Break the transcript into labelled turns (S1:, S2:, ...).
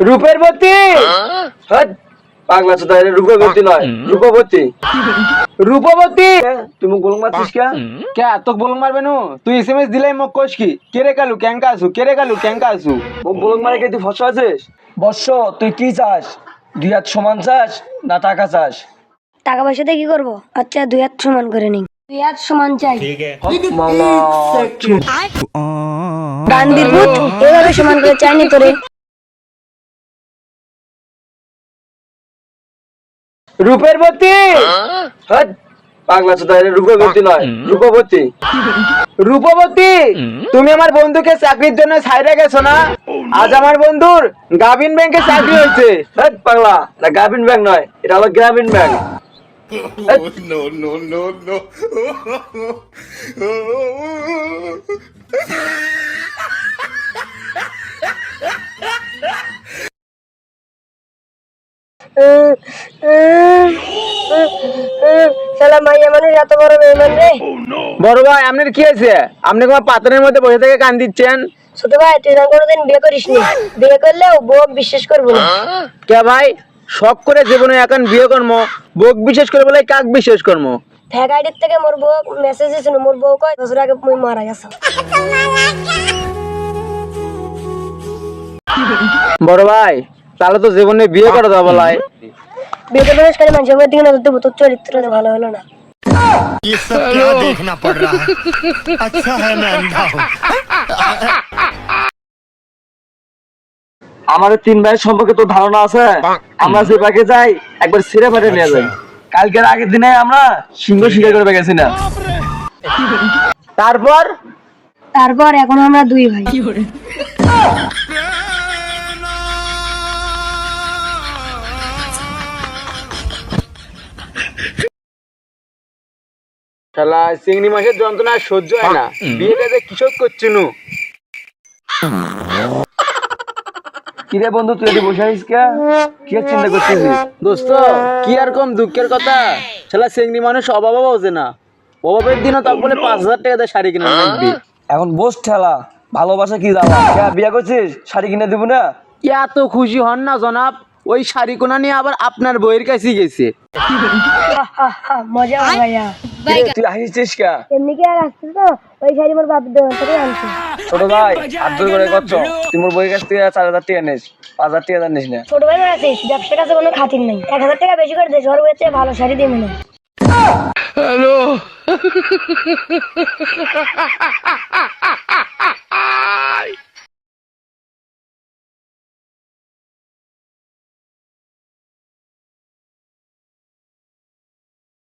S1: রূপের বতী। হ্যাঁ পাগলা চোদা, এটা রূপবতী নয়, রূপবতী। রূপবতী তুমি গোলং মারছিস কে?
S2: কে তোকে বলং মারবে নু? তুই এসএমএস দিলাই মোক কোশ কি কেরে কালু ক্যাঙ্কা আসু, কেরে কালু ক্যাঙ্কা আসু।
S1: ও গোলং মারে কে তুই ফসা আছিস? বর্ষ তুই কি চাস? দুই হাত সমান চাস না টাকা চাস?
S3: টাকা পয়সা দিয়ে কি করবো? আচ্ছা 2 হাত সমান করে নিন। 2 হাত সমান চাই।
S1: মালা
S3: গান্ধীর ভূত এভাবে সমান করে চাইনি তোরে।
S1: রূপের বতী। হ্যাঁ পাগলা চোদা, এটা রূপবতী নয়, রূপবতী।
S2: রূপবতী, তুমি আমার বন্ধুকে চাকরির জন্য ছাইরে গেছো না? আজ আমার বন্ধুর গাবিন ব্যাংকে চাকরি হয়েছে।
S1: হ্যাঁ পাগলা, না গ্রামীণ ব্যাংক নয়, এটা হলো গ্রামীণ ব্যাংক।
S3: শালা মাইয়া মানুষ এত বড় বেঈমান রে।
S2: বড় ভাই আপনার কি হয়েছে? আপনি তোমার পাত্রের মধ্যে বসে থেকে কান দিচ্ছেন
S3: ছোট ভাই তুই না কোনোদিন বিয়ে করিসনি, বিয়ে করলেও বউ বিশ্বাস করবো না।
S2: কে ভাই? শখ করে জীবনে এখন বিয়ে কর্ম বউক বিশেষ করে বলে কাক বিশেষ কর্ম?
S3: ফ্যাক আইডির থেকে মোর বউ মেসেজ দিছিল, মোর বউ কয় বছর আগে মুই মারা গেছে।
S2: বড় ভাই তাহলে তো জীবনে বিয়ে করা যাবে লাই।
S3: বিয়ে করে খালি মানুষের দিকে নজর দেবো, তোর চরিত্র ভালো হলো না।
S4: ये सब क्या देखना पड़ रहा है? अच्छा है मैं अंधा हूँ।
S1: আমাদের 3 ভাইয়ের সম্পর্কে তো ধারণা আছে। আমরা যে পাকে যাই একবার ছিঁড়ে ফাটে নিয়ে যাই। কালকের আগের দিনে আমরা সিংহ শিকার করে গেছি না।
S2: তারপর
S3: তারপর এখন আমরা 2 ভাই।
S2: শালা চিংড়ি মাছের যন্ত্রণা আর সহ্য হয় না, বিয়েটা যে কৃষক করছিনু।
S1: কিরে বন্ধু তুই এটি বসে আছিস কে? কি আর চিন্তা করছিস?
S2: দোস্ত কি আর কম দুঃখের কথা, শালা চিংড়ি মানুষ অভাব বোঝে না। অভাবের দিনও তাকে বলে 5,000 টাকা দিয়ে শাড়ি কিনে লাগবে।
S1: এখন বস ঠেলা, ভালোবাসা কি জ্বালা? কে বিয়ে করছিস? শাড়ি কিনে দিব না?
S2: এত খুশি হন না জনাব, ওই শাড়ি কোনা নিয়ে আবার আপনার বইয়ের কাছে গেছে।
S3: মজা হয় ভাইয়া।
S1: কিরে, তুই হাসিস কে?
S3: এমনি কি আর আসছিস তো? ওই শাড়ি মোর বাপ দেওয়ার থেকে আনছি।
S1: ছোট ভাই আদর করে করছো, তুই মোর বইয়ের কাছ থেকে 4,000 টাকা নিস, 5,000 টাকা নিস না।
S3: ছোট ভাই আছিস, ব্যবসার কাছে কোনো খাতির নেই। 1,000 টাকা বেশি করে দে, ওর বইতে ভালো শাড়ি দিয়ে মেনে।
S2: হ্যালো